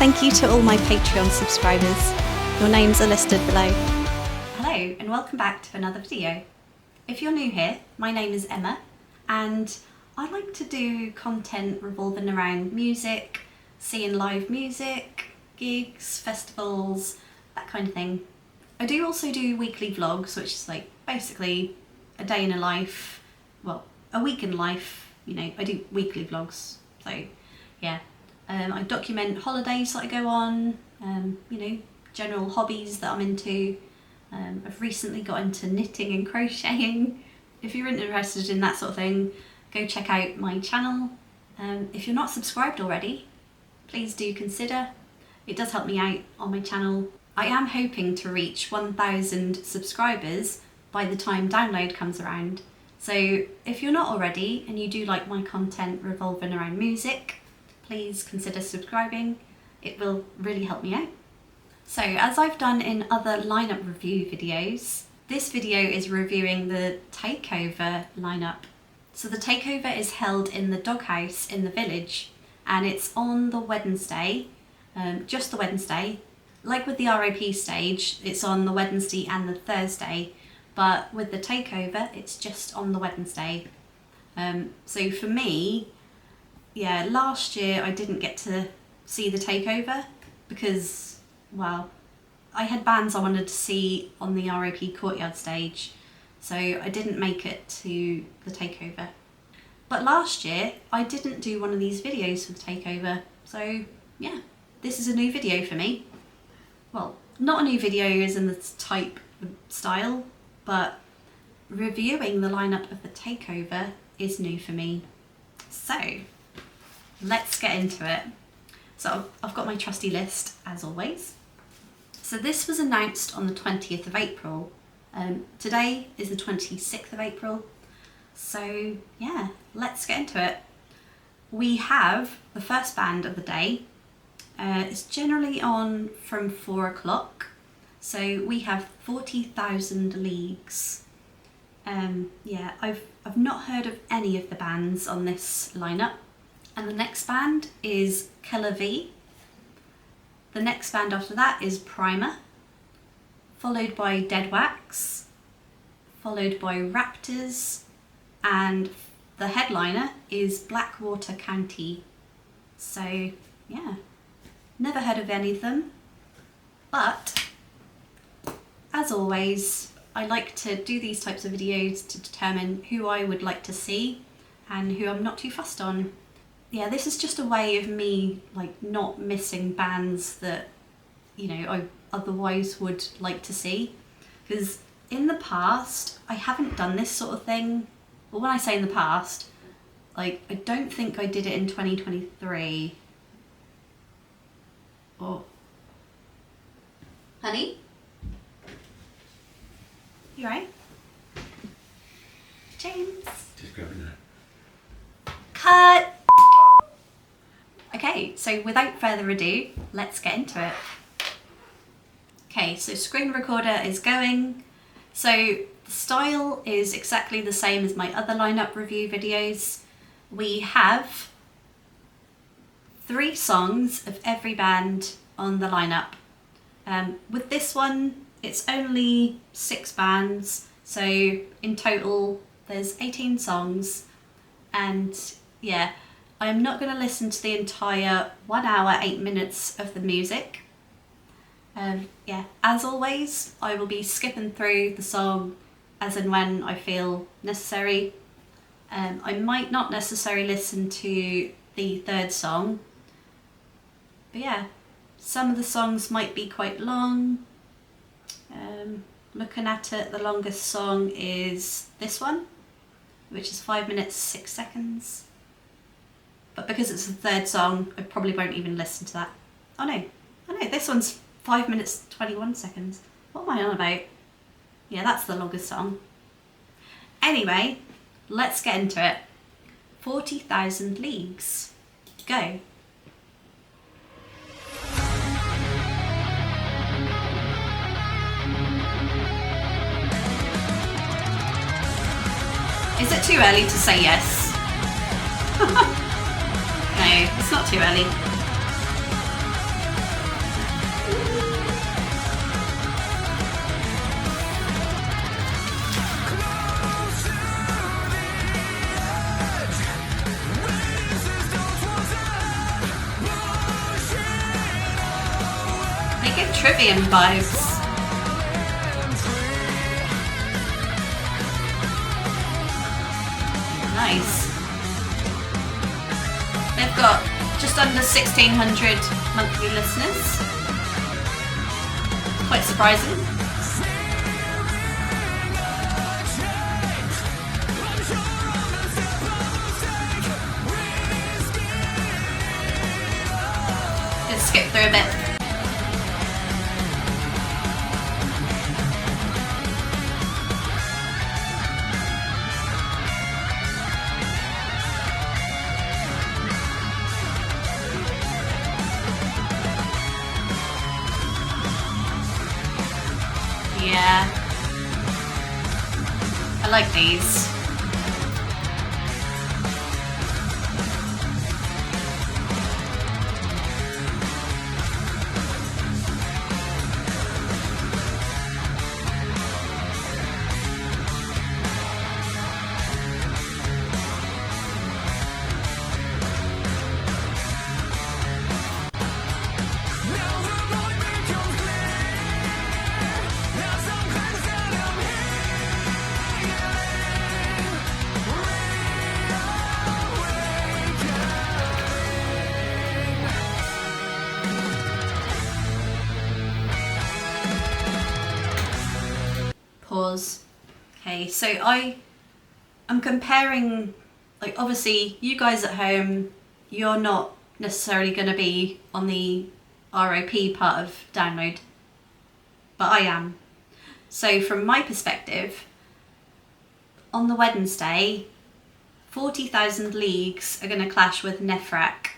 Thank you to all my Patreon subscribers. Your names are listed below. Hello and welcome back to another video. If you're new here, my name is Emma and I like to do content revolving around music, seeing live music, gigs, festivals, that kind of thing. I do also do weekly vlogs, which is like basically a day in a life, well, a week in life, you know, I do weekly vlogs, so yeah. I document holidays that I go on, you know, general hobbies that I'm into. I've recently got into knitting and crocheting. If you're interested in that sort of thing, go check out my channel. If you're not subscribed already, please do consider. It does help me out on my channel. I am hoping to reach 1,000 subscribers by the time download comes around. So if you're not already and you do like my content revolving around music, please consider subscribing. It will really help me out. So as I've done in other lineup review videos, this video is reviewing the Takeover lineup. So the Takeover is held in the doghouse in the village and it's on the Wednesday, just the Wednesday. Like with the ROP stage, it's on the Wednesday and the Thursday, but with the Takeover, it's just on the Wednesday. So for me, yeah, last year I didn't get to see the Takeover because, well, I had bands I wanted to see on the ROP Courtyard stage, so I didn't make it to the Takeover. But last year I didn't do one of these videos for the Takeover, so yeah, this is a new video for me. Well, not a new video as in the type of style, but reviewing the lineup of the Takeover is new for me. So let's get into it. So I've got my trusty list as always. So this was announced on the 20th of April. Today is the 26th of April. So yeah, let's get into it. We have the first band of the day. It's generally on from 4 o'clock. So we have 40,000 Leagues. Yeah, I've not heard of any of the bands on this lineup. And the next band is Killer V. The next band after that is Primer, followed by Dead Wax, followed by Raptors, and the headliner is Blackwater County. So yeah, never heard of any of them, but as always, I like to do these types of videos to determine who I would like to see and who I'm not too fussed on. Yeah, this is just a way of me like not missing bands that, you know, I otherwise would like to see. Because in the past, I haven't done this sort of thing. Well, when I say in the past, like, I don't think I did it in 2023. Oh. Honey? You right? James? Just grabbing that. Cut! Okay, so without further ado, let's get into it. Okay, so screen recorder is going. So the style is exactly the same as my other lineup review videos. We have 3 songs of every band on the lineup. With this one, it's only 6 bands, so in total there's 18 songs, and yeah, I'm not going to listen to the entire 1 hour 8 minutes of the music. Yeah, as always, I will be skipping through the song as and when I feel necessary. I might not necessarily listen to the 3rd song, but yeah, some of the songs might be quite long. Looking at it, the longest song is this one, which is 5 minutes 6 seconds. But because it's the 3rd song, I probably won't even listen to that. Oh no, this one's 5 minutes 21 seconds. What am I on about? Yeah, that's the longest song. Anyway, let's get into it. 40,000 Leagues. Go. Is it too early to say yes? No, it's not too early. Trivium vibes. Nice. They've got just under 1,600 monthly listeners. Quite surprising. Let's skip through a bit. Yeah, I like these. Pause. Okay, so I'm comparing, like, obviously you guys at home, you're not necessarily going to be on the ROP part of download, but I am. So from my perspective, on the Wednesday, 40,000 Leagues are going to clash with Nefrak.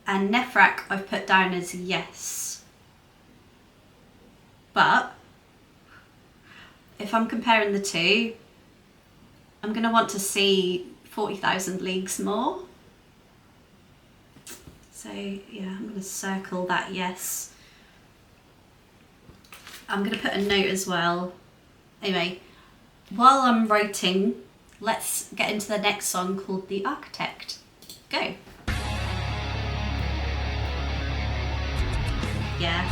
And Nefrak I've put down as yes. But if I'm comparing the two, I'm going to want to see 40,000 Leagues more. So yeah, I'm going to circle that yes. I'm going to put a note as well. Anyway, while I'm writing, let's get into the next song called The Architect. Go. Yeah.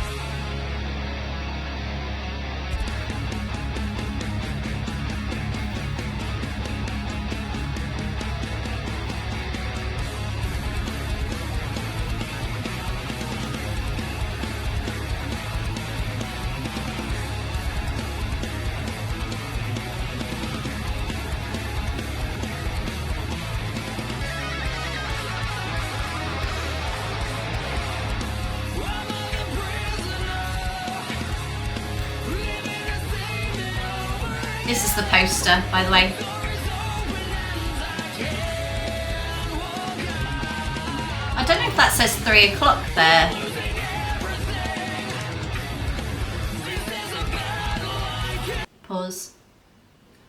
This is the poster, by the way. I don't know if that says 3 o'clock there. Pause.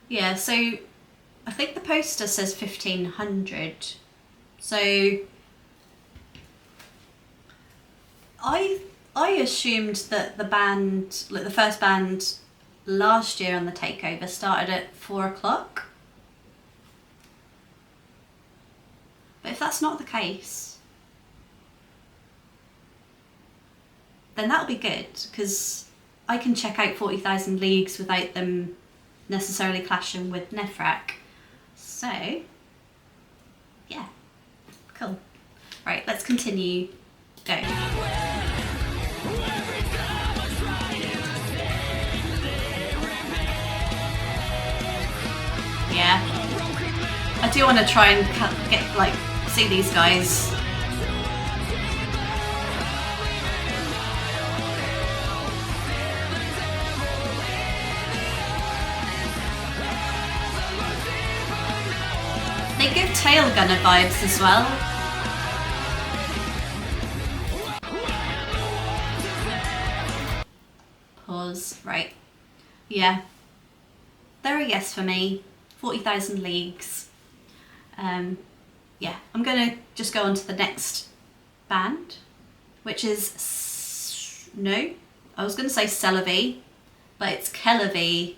Yeah, so I think the poster says 1,500. So I assumed that the band, like the first band last year on the Takeover, started at 4 o'clock. But if that's not the case, then that'll be good, because I can check out 40,000 Leagues without them necessarily clashing with Nefrak. So, yeah, cool. Right, let's continue. Go. Yeah, I do want to try and get, like, see these guys. They give tail gunner vibes as well. Pause. Right. Yeah. They're a yes for me. 40,000 Leagues. Yeah, I'm gonna just go on to the next band, which is no, I was gonna say Celavi, but it's Celavi.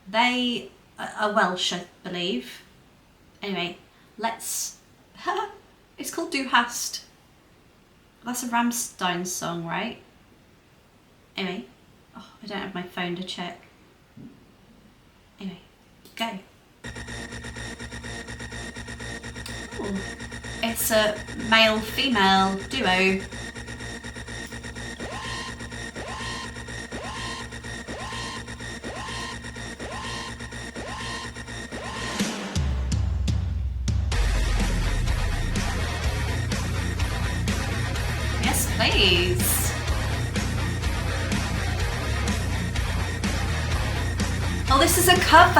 They are Welsh, I believe. Anyway, let's. It's called Du Hast. That's a Rammstein song, right? Anyway, oh, I don't have my phone to check. Anyway, go. Ooh. It's a male-female duo. Yes, please. Oh, this is a cover.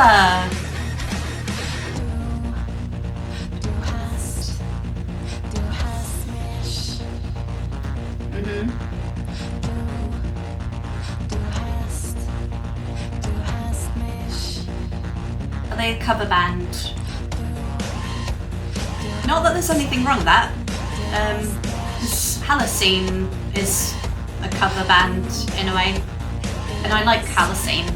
Are they a cover band? Not that there's anything wrong with that. Halocene is a cover band in a way, and I like Halocene.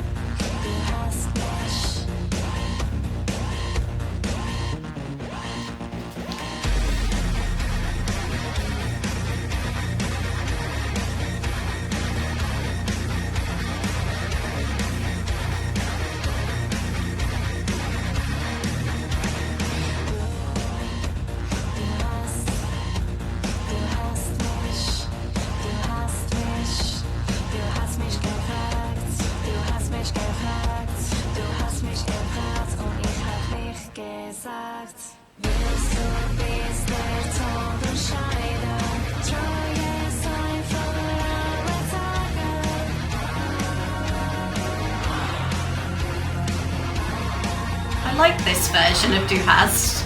I like this version of Du hast.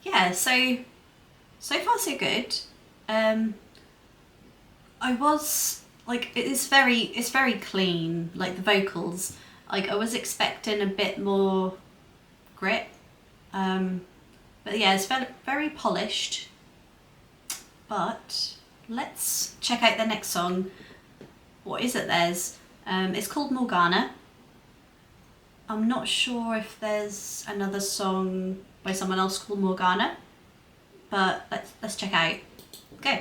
Yeah, so far so good. I was like, it's very clean, like the vocals. Like I was expecting a bit more grit, but yeah, it's very polished. But let's check out the next song. What is it? It's called Morgana. I'm not sure if there's another song by someone else called Morgana, but let's check out. Go.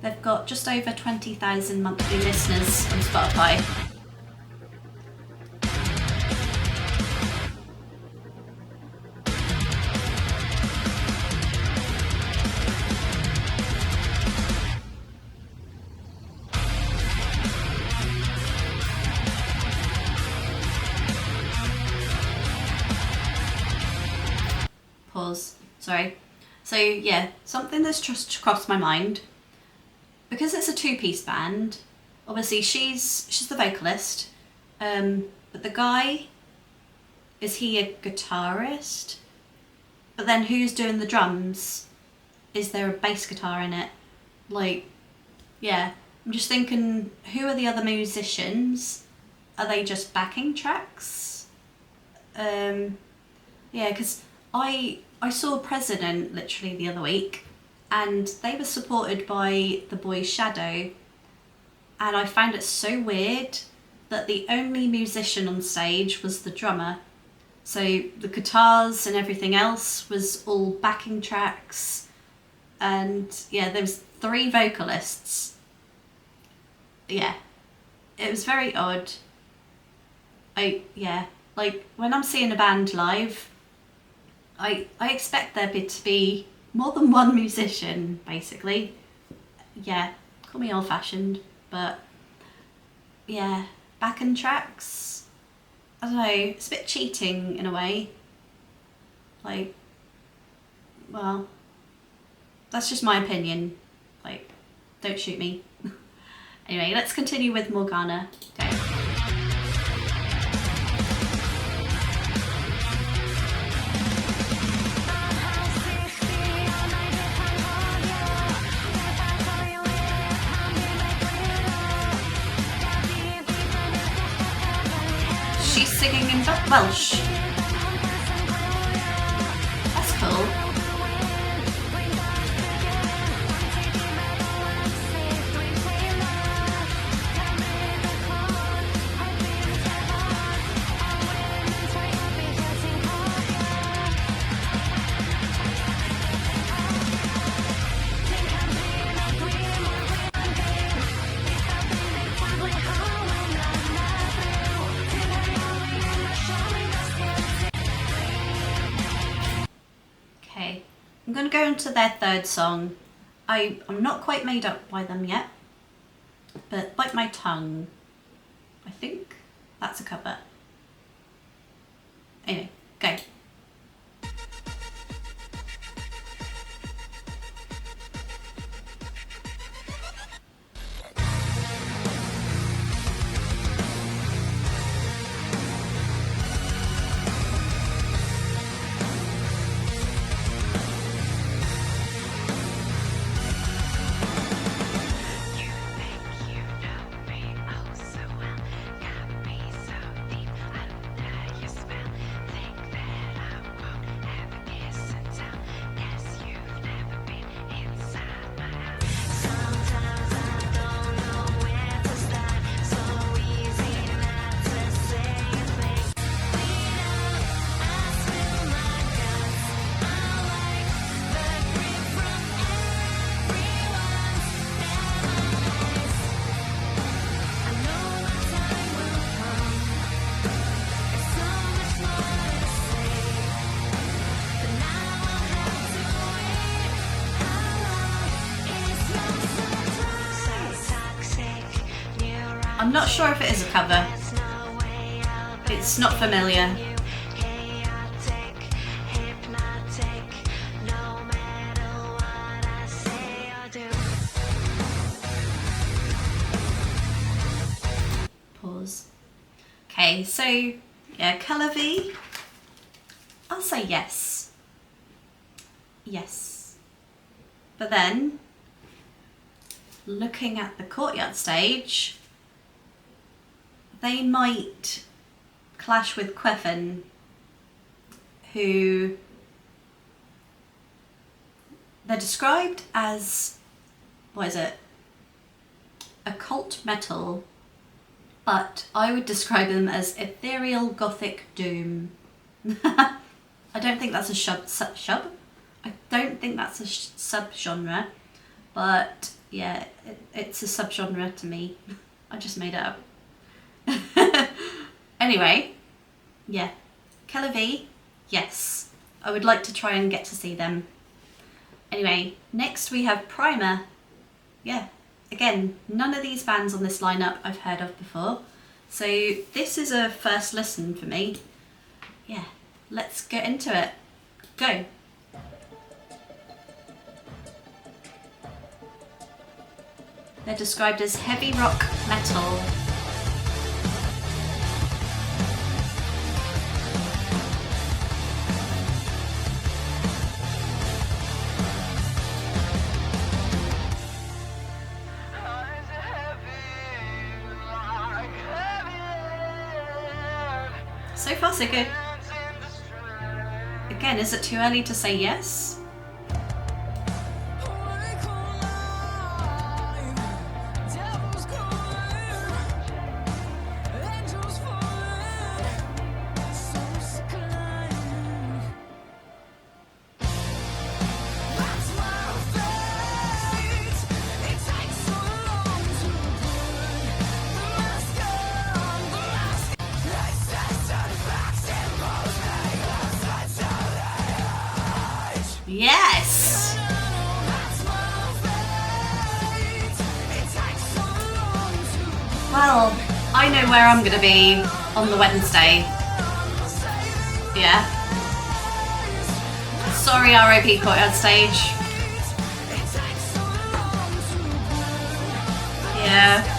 They've got just over 20,000 monthly listeners on Spotify. Pause. Sorry. So yeah, something that's just crossed my mind. Because it's a two-piece band, obviously she's the vocalist, but the guy, is he a guitarist? But then who's doing the drums? Is there a bass guitar in it? Like, yeah, I'm just thinking, who are the other musicians? Are they just backing tracks? Yeah, because I saw President literally the other week, and they were supported by the boys Shadow, and I found it so weird that the only musician on stage was the drummer. So the guitars and everything else was all backing tracks, and yeah, there was 3 vocalists. Yeah, it was very odd. Like when I'm seeing a band live, I expect there to be more than one musician, basically. Yeah, call me old-fashioned, but yeah, backing tracks, I don't know, it's a bit cheating in a way. Like, well, that's just my opinion. Like, don't shoot me. Anyway, let's continue with Morgana. Go. She's singing in Welsh. That's cool. Okay, I'm going to go into their third song. I'm not quite made up by them yet, but Bite My Tongue, I think that's a cover. Anyway, go. I'm not sure if it is a cover. It's not familiar. Pause. Okay, so yeah, Colour V. I'll say yes. Yes. But then, looking at the Courtyard stage, they might clash with Queffin, who they're described as, what is it? Occult metal, but I would describe them as ethereal gothic doom. I don't think that's a I don't think that's a subgenre, but yeah, it's a subgenre to me. I just made it up. Anyway, yeah, Colour V, yes. I would like to try and get to see them. Anyway, next we have Primer. Yeah, again, none of these bands on this lineup I've heard of before. So this is a first listen for me. Yeah, let's get into it. Go. They're described as heavy rock metal. So far so good. Again, is it too early to say yes? Yes! Well, I know where I'm gonna be on the Wednesday. Yeah. Sorry, RIP Courtyard Stage. Yeah.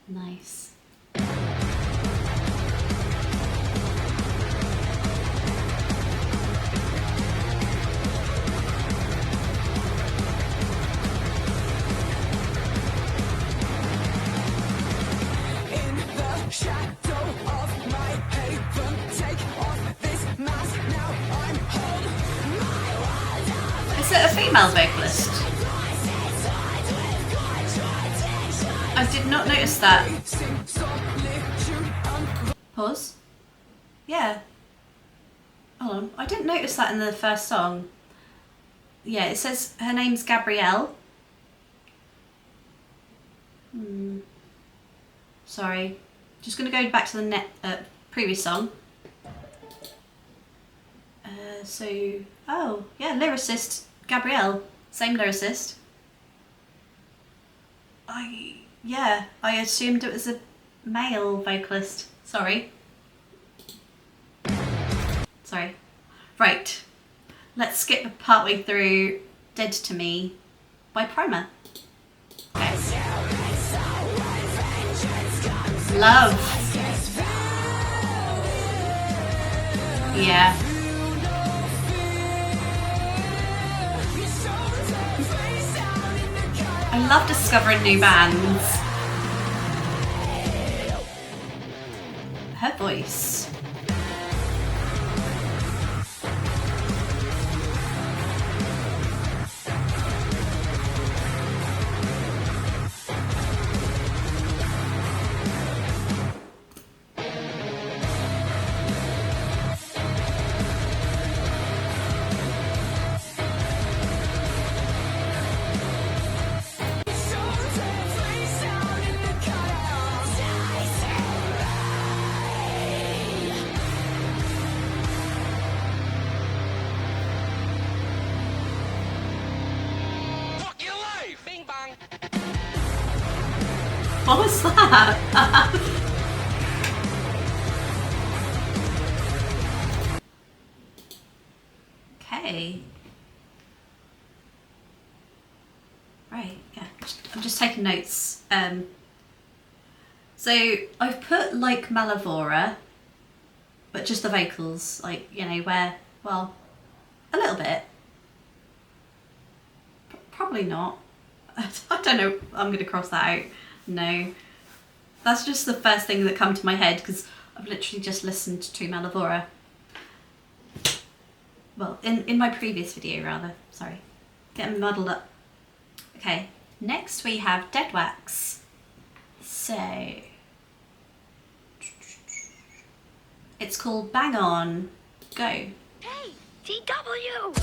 Nice. Is it a female vocalist? I did not notice that. Pause. Yeah. Hold on. I didn't notice that in the first song. Yeah, it says her name's Gabrielle. Sorry. Just going to go back to the previous song. Oh, yeah, lyricist Gabrielle. Same lyricist. I assumed it was a male vocalist. Sorry. Right. Let's skip partway through Dead to Me by Primer. Okay. Love. Yeah. I love discovering new bands. Her voice. What was that? Okay. Right, yeah. I'm just taking notes. So I've put like Malavora, but just the vocals, like, you know, where, well, a little bit. Probably not. I don't know. I'm going to cross that out. No. That's just the first thing that come to my head because I've literally just listened to Malavora. Well, in my previous video rather. Sorry. Getting muddled up. Okay. Next we have Dead Wax. So it's called Bang On. Go. Hey, TW!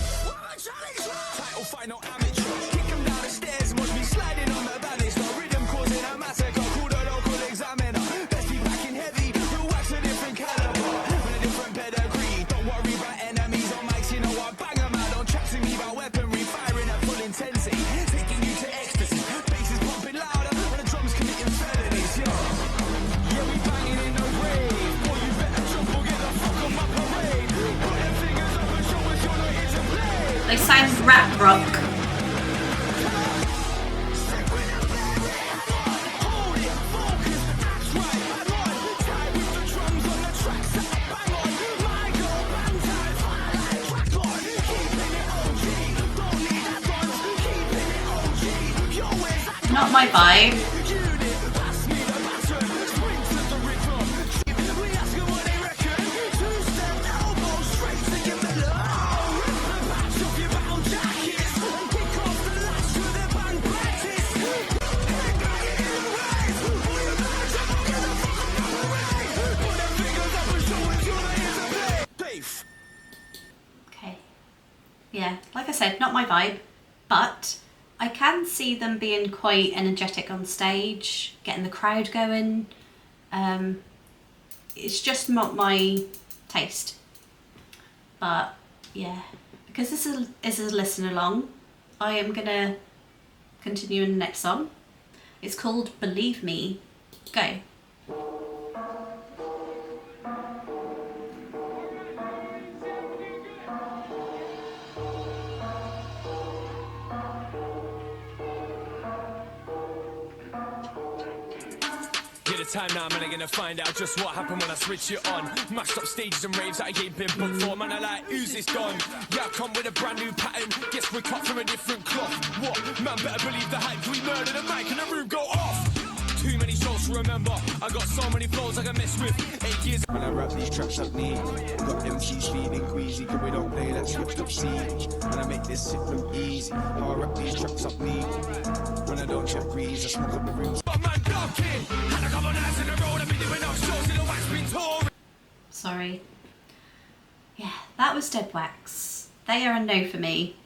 They sound rap rock. Not my vibe. Okay. Yeah, like I said, not my vibe, but I can see them being quite energetic on stage, getting the crowd going. It's just not my taste. But yeah, because this is a listen along, I am gonna continue in the next song. It's called Believe Me. Go. Get the time now, man, I'm gonna find out just what happened when I switch it on. Mashed up stages and raves that I ain't been booked for, man, I like, who's this done? Yeah, I come with a brand new pattern, guess we're cut from a different cloth. What? Man, better believe the hype, we murder the mic and the room go off. Too many shows to remember, I got so many flows I can mess with. 8 years when I rap these tracks up neat. Got MCs feeling queasy, cause we don't play that switched up siege. And I make this shit look easy, how I rap these tracks up neat. When I don't check breeze, I smoke up the rooms. Sorry. Yeah, that was Dead Wax. They are a no for me.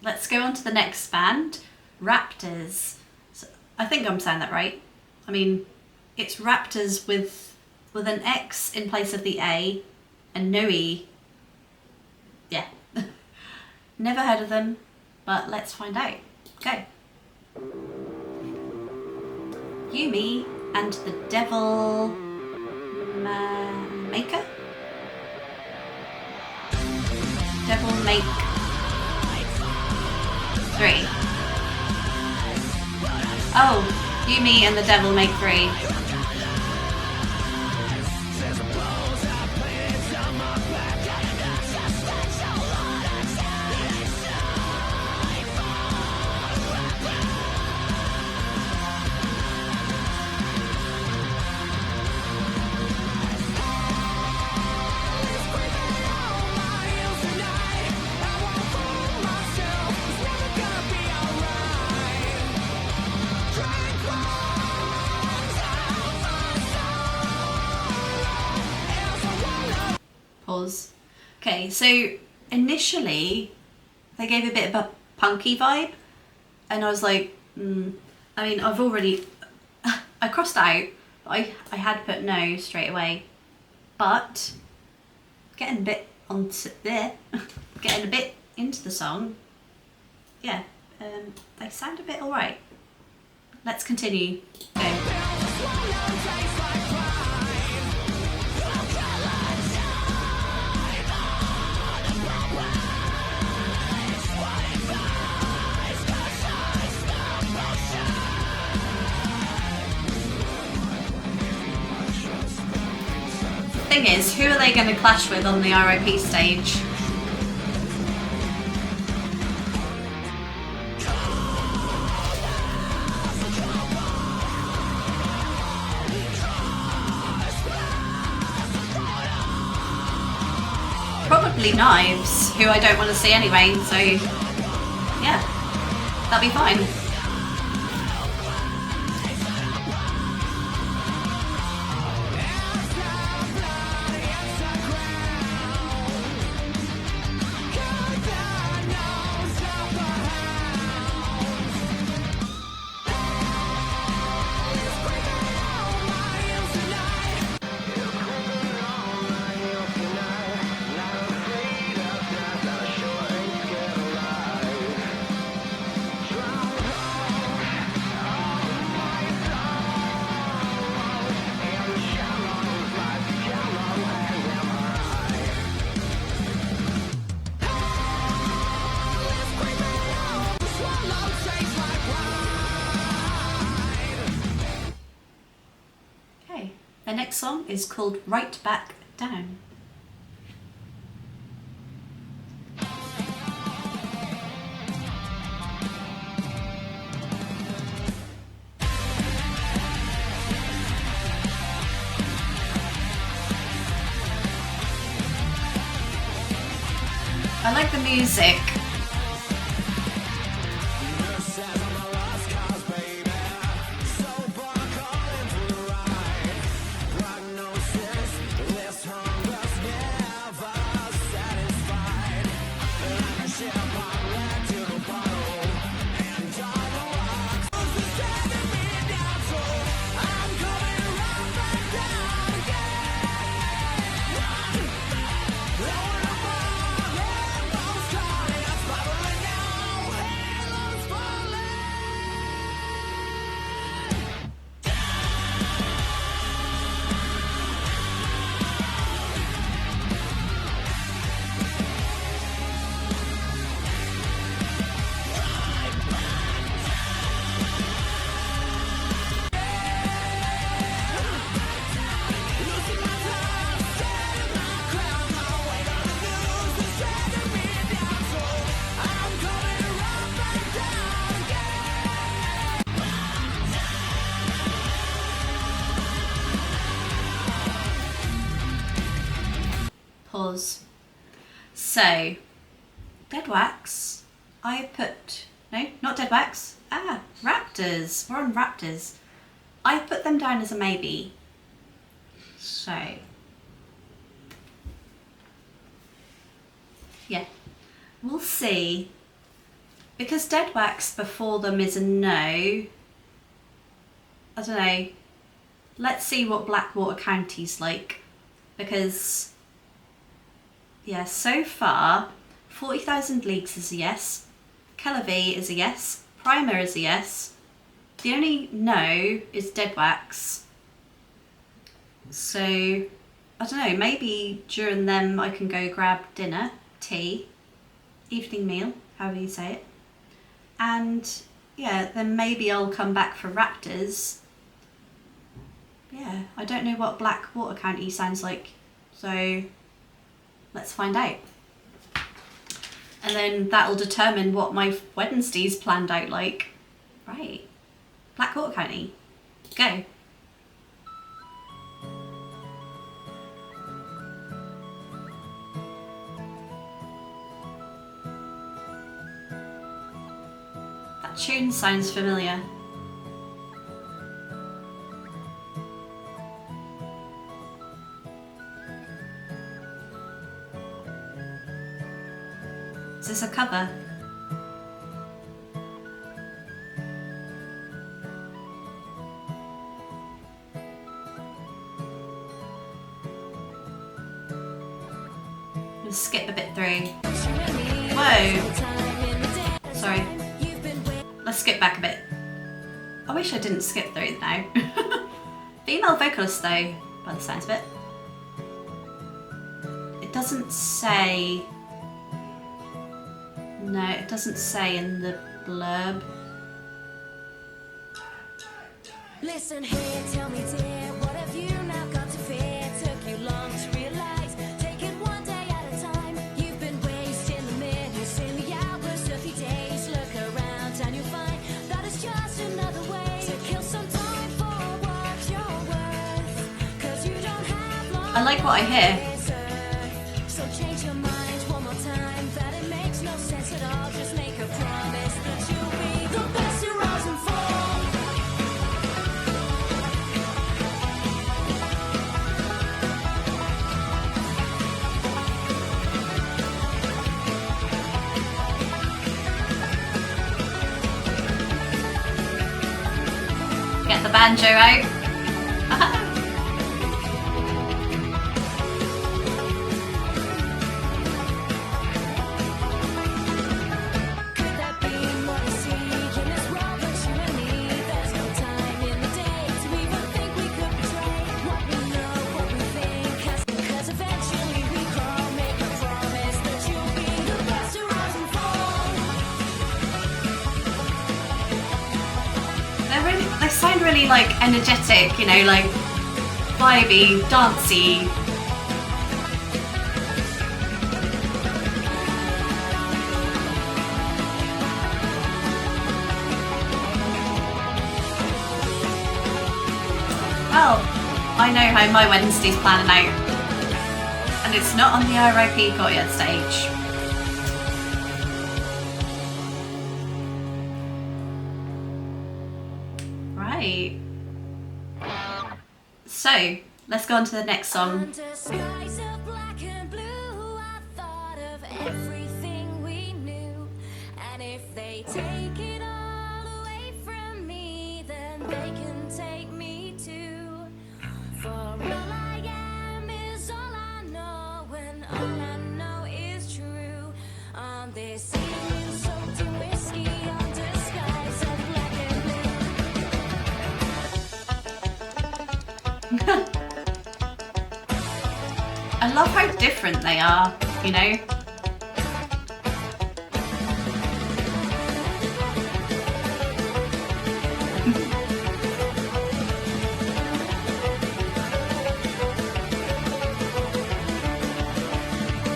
Let's go on to the next band, Raptors. So, I think I'm saying that right. I mean, it's Raptors with an X in place of the A and no E. Yeah. Never heard of them, but let's find out. Go. Yumi and the Devil Maker? Devil Make 3. Oh, Yumi and the Devil Make 3. Pause. Okay, so initially they gave a bit of a punky vibe, and I was like, I mean, I've already, I crossed out, but I had put no straight away, but getting a bit onto there, getting a bit into the song, yeah, they sound a bit alright. Let's continue. Go. Thing is, who are they going to clash with on the RIP stage? Probably Knives, who I don't want to see anyway, so yeah, that'll be fine. The next song is called Right Back Down. I like the music. So, dead wax, I put, no, not dead wax, raptors, we're on raptors. I put them down as a maybe. So, yeah, we'll see. Because dead wax before them is a no, I don't know, let's see what Blackwater County's like. Because, yeah, so far, 40,000 Leagues is a yes, Kellavi is a yes, Primer is a yes. The only no is dead wax. So, I don't know, maybe during them I can go grab dinner, tea, evening meal, however you say it. And yeah, then maybe I'll come back for raptors. Yeah, I don't know what Blackwater County sounds like, so let's find out. And then that'll determine what my Wednesday's planned out like. Right, Blackwater County, go. That tune sounds familiar. Is this a cover? I'll skip a bit through. Whoa! Sorry. Let's skip back a bit. I wish I didn't skip through now. Female vocalist though, by the sounds of it. It doesn't say... No, it doesn't say in the blurb. Listen here, tell me dear, what have you now got to fear? Took you long to realize, take it one day at a time. You've been wasting the minutes in the hours of your days. Look around and you'll find that it's just another way to kill some time for what you're worth. 'Cause you don't have long. I like what I hear. So change your mind one more time, that it makes no sense at all. Just make a promise that you'll be the best to rise and fall. Get the banjo out. Could that be what I see in this world but you and me? There's no time in the day to even think we could betray what we know, what we think. 'Cause eventually we crawl, make a promise that you'll be the best to rise and fall. They sound really like energetic, you know, like vibey, dancey. Well, I know how my Wednesday's planning out, and it's not on the RIP Got Yet stage. Right. So, let's go on to the next song. Under skies of black and blue, I thought of everything we knew. And if they take it all away from me, then they can take me too. For all I am is all I know, and all I know is true. On this evening soaked in whiskey, under skies of black and blue. I love how different they are, you know?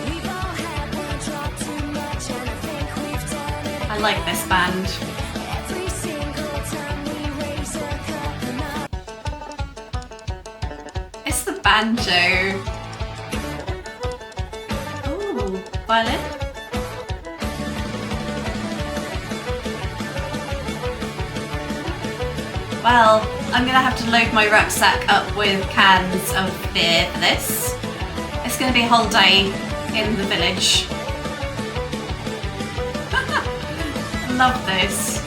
We've all had one drop too much, and I think we've done it. I like this band. Every single time we raise a cup and It's the banjo. Ooh, violin. Well, I'm gonna have to load my rucksack up with cans of beer for this. It's gonna be a whole day in the village. Love this.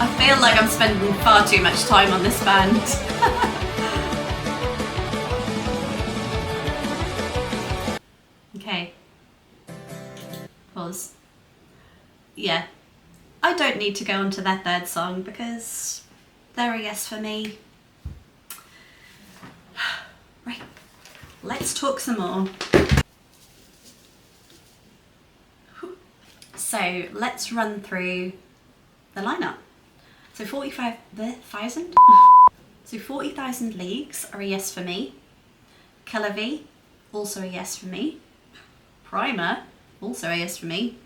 I feel like I'm spending far too much time on this band. Okay. Pause. Yeah. I don't need to go on to their third song because they're a yes for me. Right. Let's talk some more. So let's run through the lineup. So 45,000? So 40,000 Leagues are a yes for me. Calavi, also a yes for me. Primer, also a yes for me.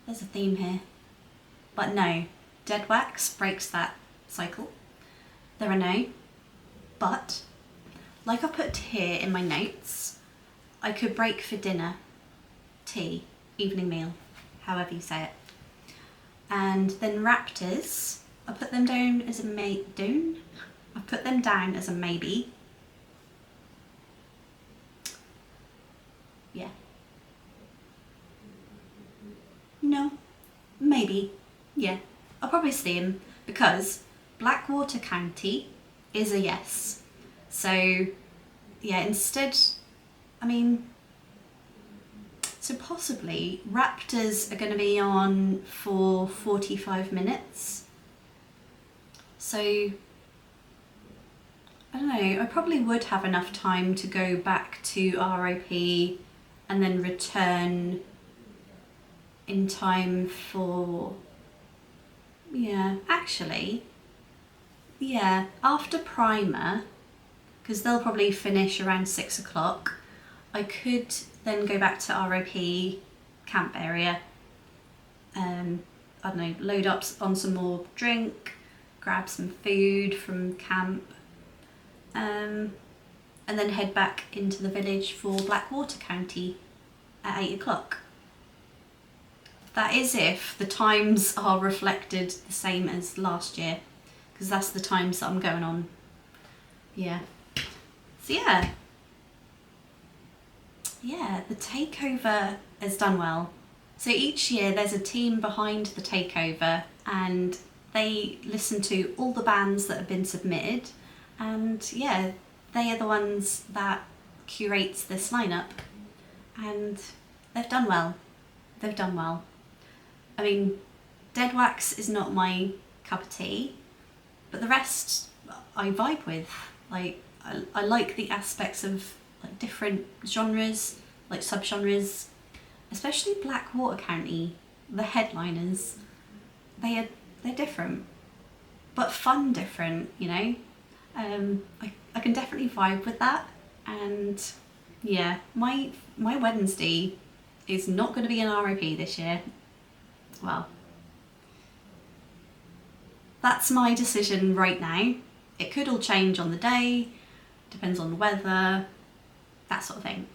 There's a theme here. But no, Dead Wax breaks that cycle. There are no. But, like I put here in my notes, I could break for dinner, tea, evening meal, however you say it. And then Raptors, I put them down as a I put them down as a maybe. Yeah. No, maybe. Yeah, I'll probably see them because Blackwater County is a yes. So yeah, instead, I mean, so possibly Raptors are going to be on for 45 minutes. So I don't know, I probably would have enough time to go back to ROP and then return in time for, yeah, actually, yeah, after Primer, because they'll probably finish around 6 o'clock, I could then go back to ROP camp area, I don't know, load up on some more drink, grab some food from camp, and then head back into the village for Blackwater County at 8 o'clock. That is if the times are reflected the same as last year, because that's the times that I'm going on. Yeah. So yeah. Yeah, the Takeover has done well. So each year there's a team behind the Takeover and they listen to all the bands that have been submitted, and yeah, they are the ones that curates this lineup, and they've done well. They've done well. I mean, Dead Wax is not my cup of tea, but the rest I vibe with. Like, I like the aspects of like different genres, like subgenres, especially Blackwater County. The headliners, they're different, but fun different, you know. I can definitely vibe with that, and yeah, my Wednesday is not going to be an ROP this year. Well, that's my decision right now. It could all change on the day, depends on the weather, that sort of thing.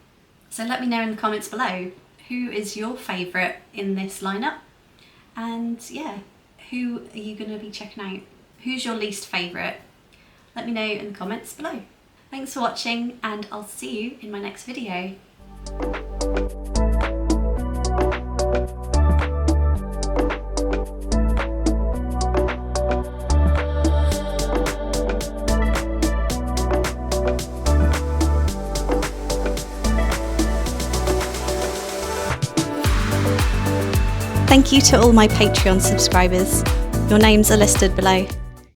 So let me know in the comments below, who is your favourite in this lineup? And yeah, who are you going to be checking out? Who's your least favourite? Let me know in the comments below. Thanks for watching, and I'll see you in my next video. Thank you to all my Patreon subscribers. Your names are listed below.